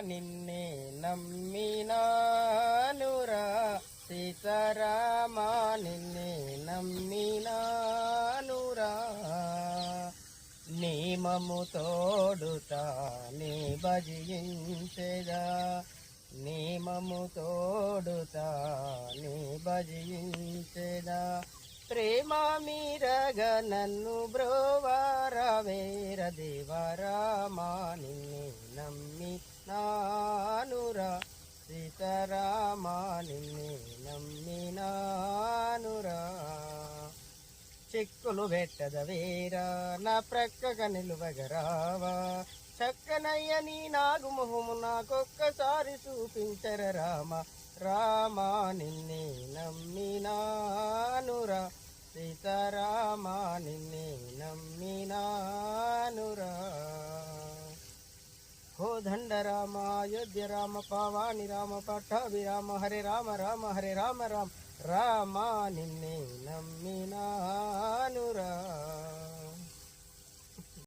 నిన్నే నమ్మినానురా సీతారామా నిన్నే నమ్మినానురా నియమము తోడుతా నీ భజించెదా నియమము తోడుతా నీ భజించెదా ప్రేమ మీరగ నన్ను బ్రోవారవేర దేవరామా నిన్నే నమ్మి నానురా సీతారామా నిన్నే నమ్మి నానురా చెక్కులు పెట్టదవేరా నా ప్రక్కగా నిలువగరావా చక్కనయ్య నీ నాగు మొహము నాకొక్కసారి చూపించర రామ రామా నిన్నే నమ్మినానురా సీతారామా నిన్నే నమ్మినానురా కోదండ రామ అయోధ్య రామ పావాణి రామ పట్టాభి రామ హరే రామ రామ హరే రామ రామ రామా నిన్నే నమ్మినా